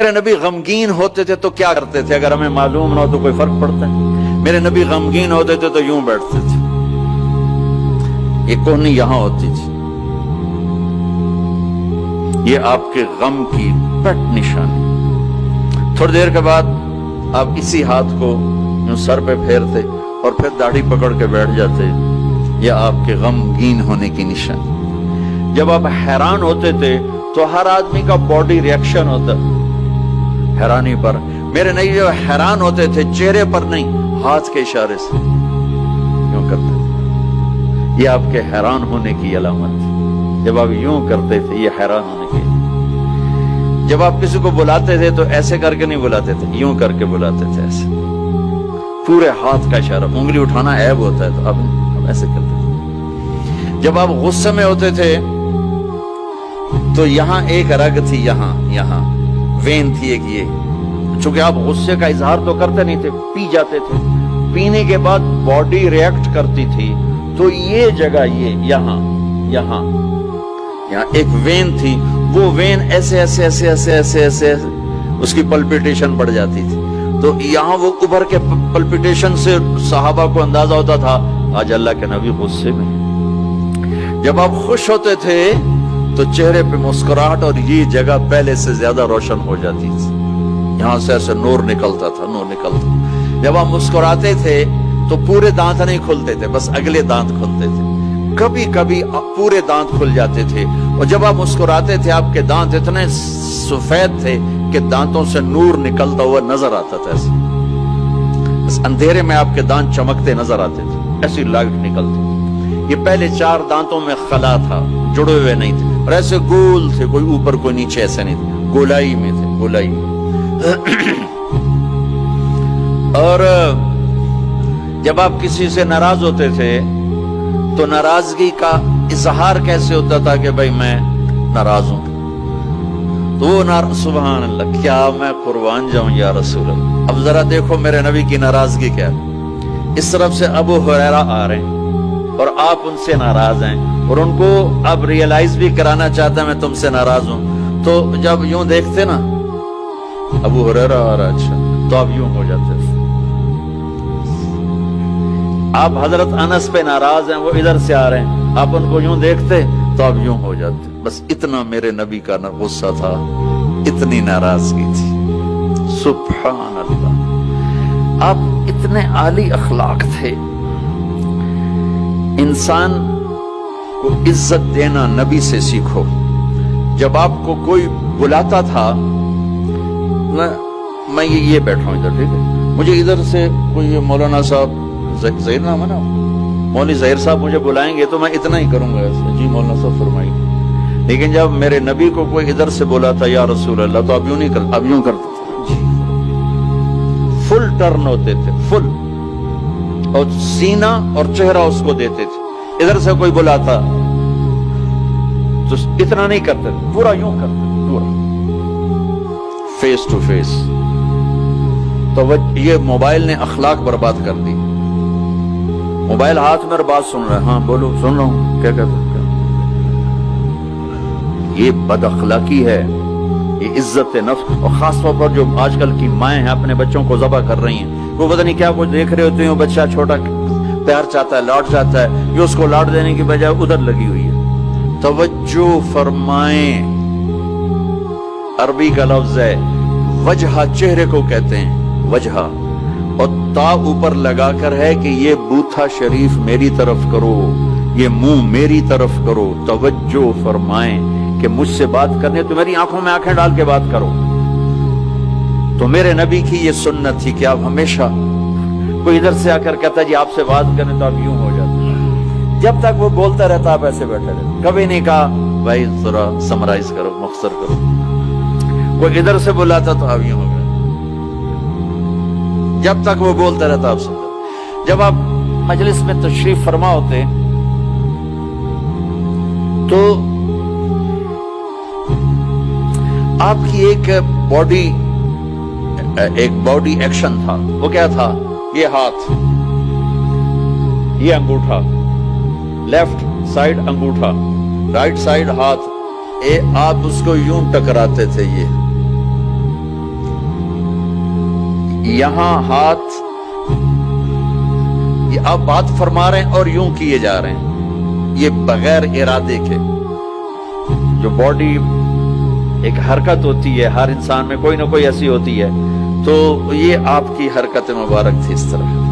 میرے نبی غمگین ہوتے تھے تو کیا کرتے تھے؟ اگر ہمیں معلوم نہ ہو تو کوئی فرق پڑتا ہے؟ میرے نبی غمگین ہوتے تھے تو یوں بیٹھتے تھے، یہ کوہنی یہاں ہوتی تھی، یہ آپ کے غم کی پٹ نشانی۔ تھوڑی دیر کے بعد آپ اسی ہاتھ کو یوں سر پہ پھیرتے اور پھر داڑھی پکڑ کے بیٹھ جاتے، یہ آپ کے غمگین ہونے کی نشانی۔ جب آپ حیران ہوتے تھے تو ہر آدمی کا باڈی ریئیکشن ہوتا حیرانی پر، میرے نبی جو حیران ہوتے تھے چہرے پر نہیں، ہاتھ کے اشارے سے یوں کرتے تھے، یہ آپ کے حیران ہونے کی علامت تھی۔ جب آپ یوں کرتے تھے یہ حیران ہونے کی۔ جب آپ کسی کو بلاتے تھے تو ایسے کر کے نہیں بلاتے تھے، یوں کر کے بلاتے تھے، ایسے پورے ہاتھ کا اشارہ۔ انگلی اٹھانا عیب ہوتا ہے تو اب ایسے کرتے تھے۔ جب آپ غصے میں ہوتے تھے تو یہاں ایک رگ تھی، یہاں وین تھی ایک، یہ چونکہ آپ غصے کا اظہار تو کرتے نہیں تھے، پی جاتے تھے، پینے کے بعد باڈی ریئیکٹ کرتی تھی تو یہ جگہ یہاں ایک وین تھی، وہ وین ایسے اس کی پلپیٹیشن بڑھ جاتی تھی، تو یہاں وہ ابھر کے پلپیٹیشن سے صحابہ کو اندازہ ہوتا تھا آج اللہ کے نبی غصے میں۔ جب آپ خوش ہوتے تھے تو چہرے پہ مسکراہٹ اور یہ جگہ پہلے سے زیادہ روشن ہو جاتی تھی، یہاں سے ایسے نور نکلتا تھا۔ جب آپ مسکراتے تھے تو پورے دانت نہیں کھلتے تھے، بس اگلے دانت کھلتے تھے، کبھی کبھی پورے دانت کھل جاتے تھے، اور جب آپ مسکراتے تھے آپ کے دانت اتنے سفید تھے کہ دانتوں سے نور نکلتا ہوا نظر آتا تھا، ایسے بس اندھیرے میں آپ کے دانت چمکتے نظر آتے تھے، ایسی لائٹ نکلتی تھی۔ یہ پہلے 4 دانتوں میں خلا تھا، جڑے ہوئے نہیں تھے، اور ایسے گول تھے، کوئی اوپر کوئی نیچے ایسے نہیں تھے، گولائی میں تھے، گولائی میں۔ اور جب آپ کسی سے ناراض ہوتے تھے تو ناراضگی کا اظہار کیسے ہوتا تھا کہ بھائی میں ناراض ہوں، تو وہ سبحان اللہ، کیا میں قربان جاؤں یا رسول اللہ۔ اب ذرا دیکھو میرے نبی کی ناراضگی کیا ہے۔ اس طرف سے ابو ہریرہ آ رہے ہیں اور آپ ان سے ناراض ہیں، اور ان کو اب ریئلائز بھی کرانا چاہتا ہے میں تم سے ناراض ہوں، تو جب یوں دیکھتے نا ابو ہریرہ آ رہا، اچھا، تو آپ یوں ہو جاتے تھے۔ آپ حضرت انس پہ ناراض ہیں، وہ ادھر سے آ رہے ہیں، آپ ان کو یوں دیکھتے تو آپ یوں ہو جاتے۔ بس اتنا میرے نبی کا غصہ تھا، اتنی ناراضگی تھی، سبحان اللہ۔ آپ اتنے عالی اخلاق تھے۔ انسان کو عزت دینا نبی سے سیکھو۔ جب آپ کو کوئی بلاتا تھا، میں یہ بیٹھا ہوں ادھر، ٹھیک ہے، مجھے ادھر سے کوئی مولانا صاحب، ظہیر نام ہے نا، مولوی ظہیر صاحب مجھے بلائیں گے تو میں اتنا ہی کروں گا ایسے، جی مولانا صاحب فرمائیے۔ لیکن جب میرے نبی کو کوئی ادھر سے بولا تھا یا رسول اللہ، تو اب یوں نہیں کرتے، اب یوں کرتے تھے، جی، فل ٹرن ہوتے تھے، فل، اور سینہ اور چہرہ اس کو دیتے تھے۔ ادھر سے کوئی بلاتا تو اتنا نہیں کرتے، پورا یوں کرتے، پورا فیس ٹو فیس۔ تو یہ موبائل نے اخلاق برباد کر دی۔ موبائل ہاتھ میں اور بات سن رہا ہے، ہاں بولو، سن رہا ہوں، کیا کہتے ہیں؟ یہ بد اخلاقی ہے، یہ عزت نفس، اور خاص طور پر جو آج کل کی مائیں ہیں اپنے بچوں کو ذبح کر رہی ہیں، وہ پتہ نہیں کیا کچھ دیکھ رہے ہوتے ہیں، وہ بچہ چھوٹا پیار چاہتا ہے، لاڈ چاہتا ہے، یہ اس کو لاڈ دینے کی بجائے ادھر لگی ہوئی ہے۔ توجہ فرمائیں، عربی کا لفظ ہے وجہ، چہرے کو کہتے ہیں وجہ، اور تا اوپر لگا کر ہے کہ یہ بوتھا شریف میری طرف کرو، یہ منہ میری طرف کرو۔ توجہ فرمائیں کہ مجھ سے بات کرنے تو میری آنکھوں میں آنکھیں ڈال کے بات کرو۔ تو میرے نبی کی یہ سنت تھی کہ آپ ہمیشہ، کوئی ادھر سے آ کر کہتا ہے جی آپ سے بات کریں تو آپ یوں ہو جاتے، جب تک وہ بولتا رہتا آپ ایسے بیٹھے رہتے، کبھی نہیں کہا بھائی ذرا سمرائز کرو، مختصر کرو۔ کوئی ادھر سے بلاتا تو آپ یوں ہو گئے، جب تک وہ بولتا رہتا آپ سنتے۔ جب آپ مجلس میں تشریف فرما ہوتے تو آپ کی ایک باڈی ایکشن تھا، وہ کیا تھا؟ یہ ہاتھ، یہ انگوٹھا، لیفٹ سائیڈ انگوٹھا، رائٹ سائیڈ ہاتھ، آپ اس کو یوں ٹکراتے تھے، یہاں ہاتھ یہ آپ بات فرما رہے ہیں اور یوں کیے جا رہے ہیں، یہ بغیر ارادے کے. جو باڈی ایک حرکت ہوتی ہے ہر انسان میں کوئی نہ کوئی ایسی ہوتی ہے، تو یہ آپ کی حرکت مبارک تھی اس طرح.